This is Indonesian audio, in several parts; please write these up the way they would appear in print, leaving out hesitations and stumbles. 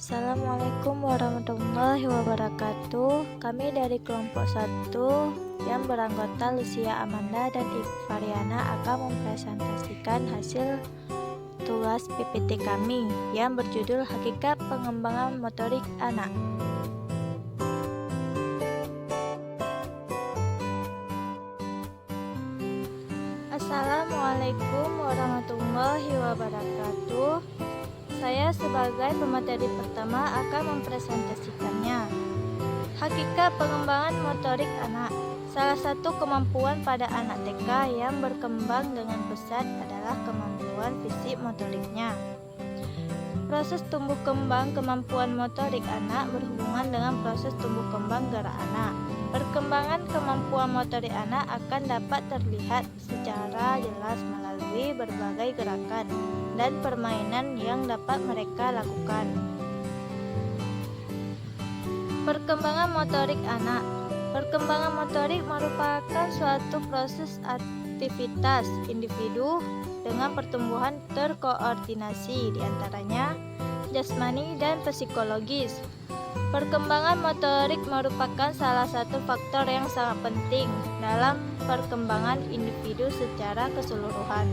Assalamualaikum warahmatullahi wabarakatuh. Kami dari kelompok 1 yang beranggota Lucia Amanda dan Ikvariana akan mempresentasikan hasil tugas PPT kami yang berjudul Hakikat Pengembangan Motorik Anak. Assalamualaikum warahmatullahi wabarakatuh. Saya sebagai pemateri pertama akan mempresentasikannya. Hakikat pengembangan motorik anak. Salah satu kemampuan pada anak TK yang berkembang dengan pesat adalah kemampuan fisik motoriknya. Proses tumbuh kembang kemampuan motorik anak berhubungan dengan proses tumbuh kembang gerak anak. Perkembangan kemampuan motorik anak akan dapat terlihat secara jelas melalui berbagai gerakan dan permainan yang dapat mereka lakukan. Perkembangan motorik anak. Perkembangan motorik merupakan suatu proses aktivitas individu dengan pertumbuhan terkoordinasi diantaranya jasmani dan psikologis. Perkembangan motorik merupakan salah satu faktor yang sangat penting dalam perkembangan individu secara keseluruhan.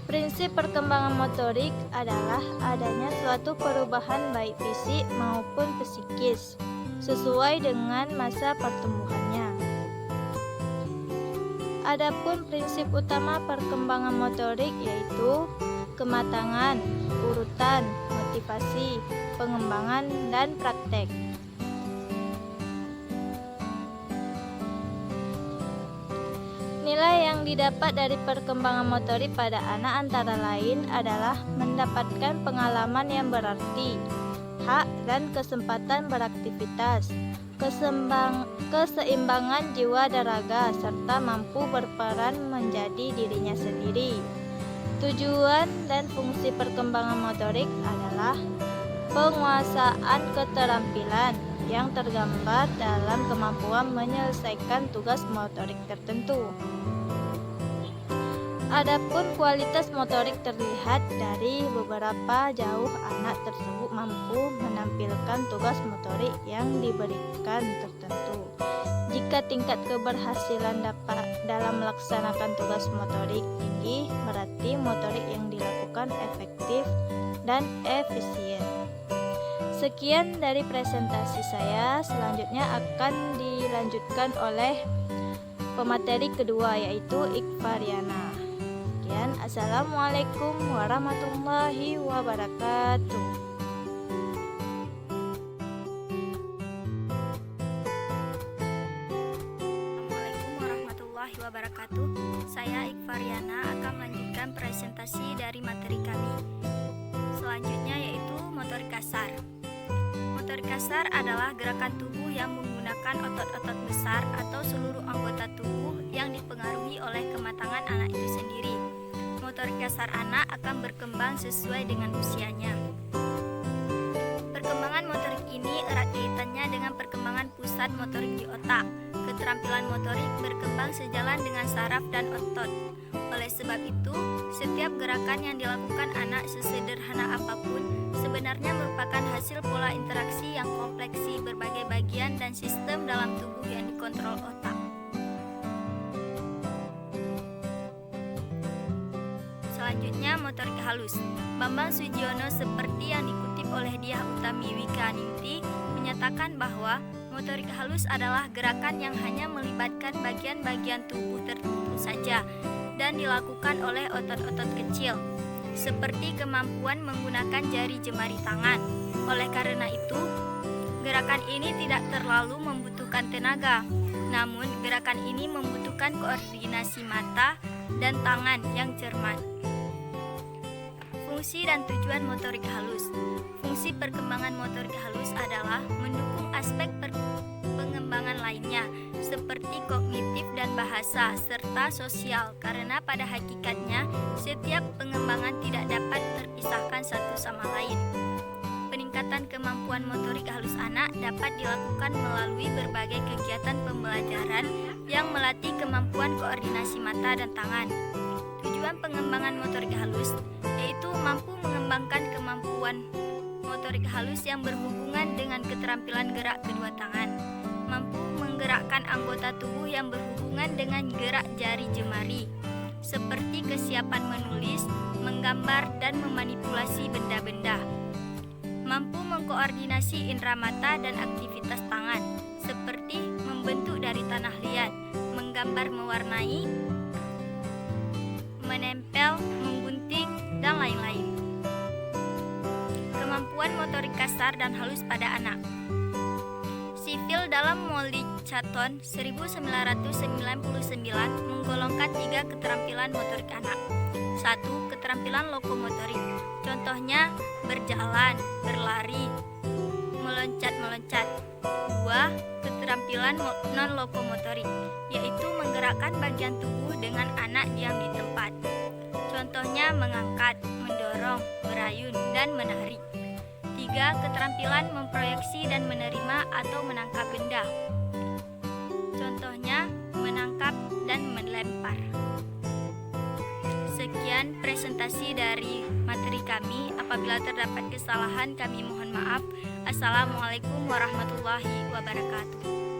Prinsip perkembangan motorik adalah adanya suatu perubahan baik fisik maupun psikis sesuai dengan masa pertumbuhannya. Adapun prinsip utama perkembangan motorik yaitu kematangan, urutan, motivasi, pengembangan, dan praktek. Nilai yang didapat dari perkembangan motorik pada anak antara lain adalah mendapatkan pengalaman yang berarti, hak dan kesempatan beraktivitas, keseimbangan jiwa dan raga, serta mampu berperan menjadi dirinya sendiri. Tujuan dan fungsi perkembangan motorik adalah penguasaan keterampilan yang tergambar dalam kemampuan menyelesaikan tugas motorik tertentu. Adapun kualitas motorik terlihat dari beberapa jauh anak tersebut mampu menampilkan tugas motorik yang diberikan tertentu. Jika tingkat keberhasilan dalam melaksanakan tugas motorik tinggi, berarti motorik yang dilakukan efektif dan efisien. Sekian dari presentasi saya, selanjutnya akan dilanjutkan oleh pemateri kedua yaitu Ikvariana. Sekian, Assalamualaikum warahmatullahi wabarakatuh. Wabarakatuh. Saya Ikvariana akan melanjutkan presentasi dari materi kami. Selanjutnya yaitu motorik kasar. Motorik kasar adalah gerakan tubuh yang menggunakan otot-otot besar atau seluruh anggota tubuh yang dipengaruhi oleh kematangan anak itu sendiri. Motorik kasar anak akan berkembang sesuai dengan usianya. Perkembangan motorik ini erat kaitannya dengan perkembangan pusat motorik di otak. Keterampilan motorik berkembang sejalan dengan saraf dan otot. Oleh sebab itu, setiap gerakan yang dilakukan anak sesederhana apapun sebenarnya merupakan hasil pola interaksi yang kompleksi berbagai bagian dan sistem dalam tubuh yang dikontrol otak. Selanjutnya, motorik halus. Bambang Sujiono seperti yang dikutip oleh Diah Utami Wikaningti menyatakan bahwa motorik halus adalah gerakan yang hanya melibatkan bagian-bagian tubuh tertentu saja dan dilakukan oleh otot-otot kecil, seperti kemampuan menggunakan jari jemari tangan. Oleh karena itu, gerakan ini tidak terlalu membutuhkan tenaga, namun gerakan ini membutuhkan koordinasi mata dan tangan yang cermat. Fungsi dan tujuan motorik halus. Fungsi perkembangan motorik halus adalah mendukung aspek pengembangan lainnya seperti kognitif dan bahasa serta sosial, karena pada hakikatnya setiap pengembangan tidak dapat terpisahkan satu sama lain. Peningkatan kemampuan motorik halus anak dapat dilakukan melalui berbagai kegiatan pembelajaran yang melatih kemampuan koordinasi mata dan tangan. Tujuan pengembangan motorik halus yaitu mampu mengembangkan kemampuan kemampuan motorik halus yang berhubungan dengan keterampilan gerak kedua tangan. Mampu menggerakkan anggota tubuh yang berhubungan dengan gerak jari jemari, seperti kesiapan menulis, menggambar, dan memanipulasi benda-benda. Mampu mengkoordinasi indera mata dan aktivitas tangan, seperti membentuk dari tanah liat, menggambar mewarnai, menempel, menggunting, dan lain-lain. Kemampuan motorik kasar dan halus pada anak. Sivil dalam Molly Chaton 1999 menggolongkan 3 keterampilan motorik anak. 1. Keterampilan lokomotorik. Contohnya berjalan, berlari, meloncat-meloncat. 2. Keterampilan non-lokomotorik, yaitu menggerakkan bagian tubuh dengan anak diam di tempat. Contohnya mengangkat, mendorong, berayun, dan menari. 3. Keterampilan memproyeksi dan menerima atau menangkap benda. Contohnya menangkap dan melempar. Sekian presentasi dari materi kami. Apabila terdapat kesalahan, kami mohon maaf. Assalamualaikum warahmatullahi wabarakatuh.